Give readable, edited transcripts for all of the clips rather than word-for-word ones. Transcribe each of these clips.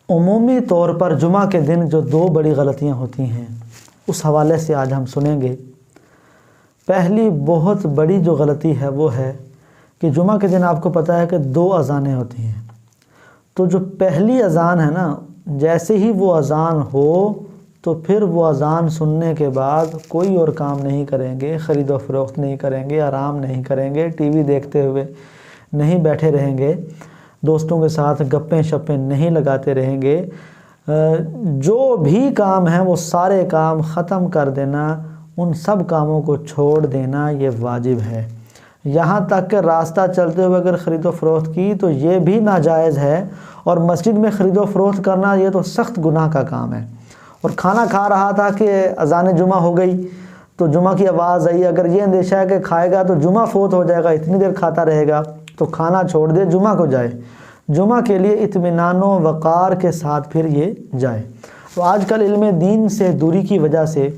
عمومی طور پر جمعہ کے دن جو دو بڑی غلطیاں ہوتی ہیں اس حوالے سے آج ہم سنیں گے۔ پہلی بہت بڑی جو غلطی ہے وہ ہے کہ جمعہ کے دن آپ کو پتہ ہے کہ دو اذانیں ہوتی ہیں، تو جو پہلی اذان ہے نا، جیسے ہی وہ اذان ہو تو پھر وہ اذان سننے کے بعد کوئی اور کام نہیں کریں گے، خرید و فروخت نہیں کریں گے، آرام نہیں کریں گے، ٹی وی دیکھتے ہوئے نہیں بیٹھے رہیں گے، دوستوں کے ساتھ گپیں شپیں نہیں لگاتے رہیں گے، جو بھی کام ہیں وہ سارے کام ختم کر دینا، ان سب کاموں کو چھوڑ دینا یہ واجب ہے۔ یہاں تک کہ راستہ چلتے ہوئے اگر خرید و فروخت کی تو یہ بھی ناجائز ہے، اور مسجد میں خرید و فروخت کرنا یہ تو سخت گناہ کا کام ہے۔ اور کھانا کھا رہا تھا کہ اذان جمعہ ہو گئی تو جمعہ کی آواز آئی، اگر یہ اندیشہ ہے کہ کھائے گا تو جمعہ فوت ہو جائے گا، اتنی دیر کھاتا رہے گا، تو کھانا چھوڑ دے، جمعہ کو جائے، جمعہ کے لیے اطمینان و وقار کے ساتھ پھر یہ جائے۔ تو آج کل علم دین سے دوری کی وجہ سے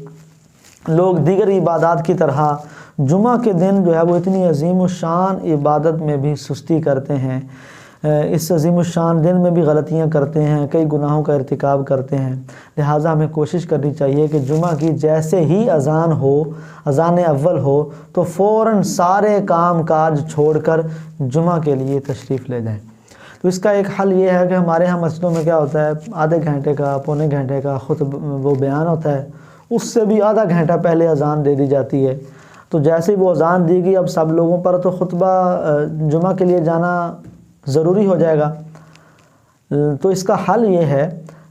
لوگ دیگر عبادات کی طرح جمعہ کے دن جو ہے وہ اتنی عظیم الشان عبادت میں بھی سستی کرتے ہیں، اس عظیم الشان دن میں بھی غلطیاں کرتے ہیں، کئی گناہوں کا ارتکاب کرتے ہیں۔ لہٰذا ہمیں کوشش کرنی چاہیے کہ جمعہ کی جیسے ہی اذان ہو، اذان اول ہو، تو فوراً سارے کام کاج چھوڑ کر جمعہ کے لیے تشریف لے جائیں۔ تو اس کا ایک حل یہ ہے کہ ہمارے ہاں مسجدوں میں کیا ہوتا ہے، آدھے گھنٹے کا پونے گھنٹے کا وہ بیان ہوتا ہے، اس سے بھی آدھا گھنٹہ پہلے اذان دے دی جاتی ہے۔ تو جیسے ہی وہ اذان دی گئی اب سب لوگوں پر تو خطبہ جمعہ کے لیے جانا ضروری ہو جائے گا۔ تو اس کا حل یہ ہے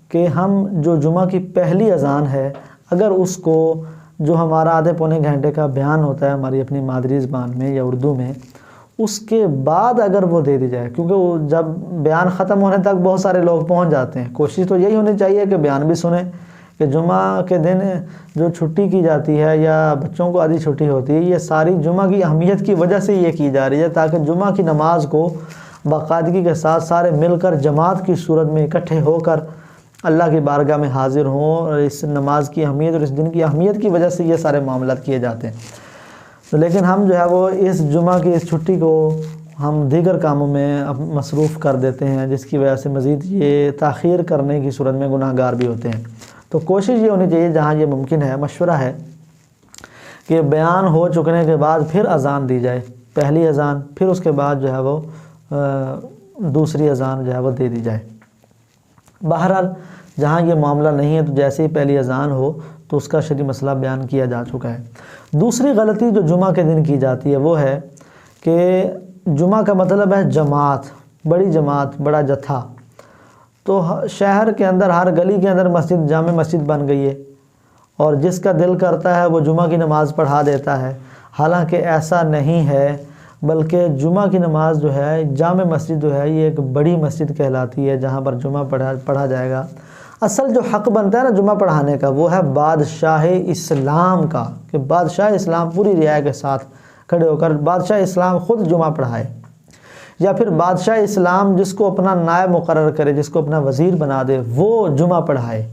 کہ ہم جو جمعہ کی پہلی اذان ہے، اگر اس کو جو ہمارا آدھے پونے گھنٹے کا بیان ہوتا ہے ہماری اپنی مادری زبان میں یا اردو میں، اس کے بعد اگر وہ دے دی جائے، کیونکہ وہ جب بیان ختم ہونے تک بہت سارے لوگ پہنچ جاتے ہیں، کوشش تو یہی ہونی چاہیے کہ بیان بھی سنیں، کہ جمعہ کے دن جو چھٹی کی جاتی ہے یا بچوں کو آدھی چھٹی ہوتی ہے، یہ ساری جمعہ کی اہمیت کی وجہ سے یہ کی جا رہی ہے، تاکہ جمعہ کی نماز کو باقاعدگی کے ساتھ سارے مل کر جماعت کی صورت میں اکٹھے ہو کر اللہ کی بارگاہ میں حاضر ہوں، اور اس نماز کی اہمیت اور اس دن کی اہمیت کی وجہ سے یہ سارے معاملات کیے جاتے ہیں۔ لیکن ہم جو ہے وہ اس جمعہ کی اس چھٹی کو ہم دیگر کاموں میں مصروف کر دیتے ہیں، جس کی وجہ سے مزید یہ تاخیر کرنے کی صورت میں گناہ گار بھی ہوتے ہیں۔ تو کوشش یہ ہونی چاہیے جہاں یہ ممکن ہے، مشورہ ہے کہ بیان ہو چکنے کے بعد پھر اذان دی جائے، پہلی اذان، پھر اس کے بعد جو ہے وہ دوسری اذان جو ہے وہ دے دی جائے۔ بہرحال جہاں یہ معاملہ نہیں ہے تو جیسے ہی پہلی اذان ہو تو اس کا شرعی مسئلہ بیان کیا جا چکا ہے۔ دوسری غلطی جو جمعہ کے دن کی جاتی ہے وہ ہے کہ جمعہ کا مطلب ہے جماعت، بڑی جماعت، بڑا جتھا۔ تو شہر کے اندر ہر گلی کے اندر مسجد، جامع مسجد بن گئی ہے، اور جس کا دل کرتا ہے وہ جمعہ کی نماز پڑھا دیتا ہے، حالانکہ ایسا نہیں ہے، بلکہ جمعہ کی نماز جو ہے، جامع مسجد جو ہے، یہ ایک بڑی مسجد کہلاتی ہے جہاں پر جمعہ پڑھا جائے گا۔ اصل جو حق بنتا ہے نا جمعہ پڑھانے کا، وہ ہے بادشاہ اسلام کا، کہ بادشاہ اسلام پوری رعایا کے ساتھ کھڑے ہو کر بادشاہ اسلام خود جمعہ پڑھائے، یا پھر بادشاہ اسلام جس کو اپنا نائب مقرر کرے، جس کو اپنا وزیر بنا دے، وہ جمعہ پڑھائے۔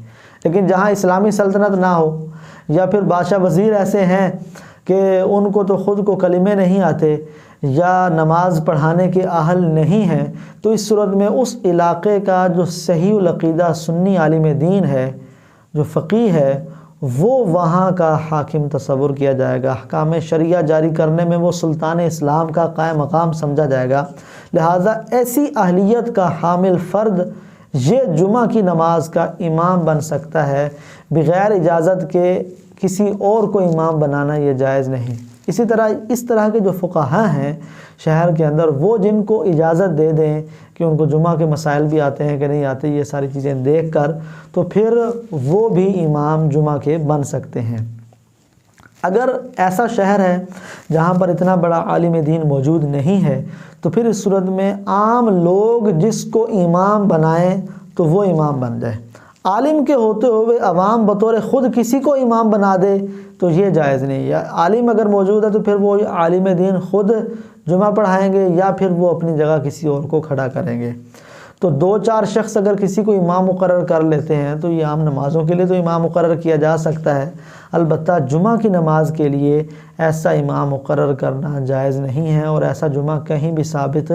لیکن جہاں اسلامی سلطنت نہ ہو، یا پھر بادشاہ وزیر ایسے ہیں کہ ان کو تو خود کو کلمے نہیں آتے یا نماز پڑھانے کے اہل نہیں ہیں، تو اس صورت میں اس علاقے کا جو صحیح العقیدہ سنی عالم دین ہے، جو فقیہ ہے، وہ وہاں کا حاکم تصور کیا جائے گا، احکام شریعہ جاری کرنے میں وہ سلطان اسلام کا قائم مقام سمجھا جائے گا۔ لہٰذا ایسی اہلیت کا حامل فرد یہ جمعہ کی نماز کا امام بن سکتا ہے، بغیر اجازت کے کسی اور کو امام بنانا یہ جائز نہیں۔ اسی طرح اس طرح کے جو فقہاء ہیں شہر کے اندر، وہ جن کو اجازت دے دیں کہ ان کو جمعہ کے مسائل بھی آتے ہیں کہ نہیں آتے، یہ ساری چیزیں دیکھ کر، تو پھر وہ بھی امام جمعہ کے بن سکتے ہیں۔ اگر ایسا شہر ہے جہاں پر اتنا بڑا عالم دین موجود نہیں ہے، تو پھر اس صورت میں عام لوگ جس کو امام بنائیں تو وہ امام بن جائے۔ عالم کے ہوتے ہوئے عوام بطور خود کسی کو امام بنا دے تو یہ جائز نہیں، یا عالم اگر موجود ہے تو پھر وہ عالم دین خود جمعہ پڑھائیں گے، یا پھر وہ اپنی جگہ کسی اور کو کھڑا کریں گے۔ تو دو چار شخص اگر کسی کو امام مقرر کر لیتے ہیں تو یہ عام نمازوں کے لیے تو امام مقرر کیا جا سکتا ہے، البتہ جمعہ کی نماز کے لیے ایسا امام مقرر کرنا جائز نہیں ہے، اور ایسا جمعہ کہیں بھی ثابت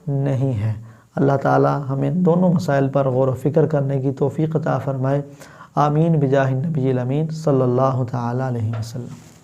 نہیں ہے۔ اللہ تعالی ہمیں دونوں مسائل پر غور و فکر کرنے کی توفیق عطا فرمائے۔ آمین بجاہ النبی الامین صلی اللہ تعالی علیہ وسلم۔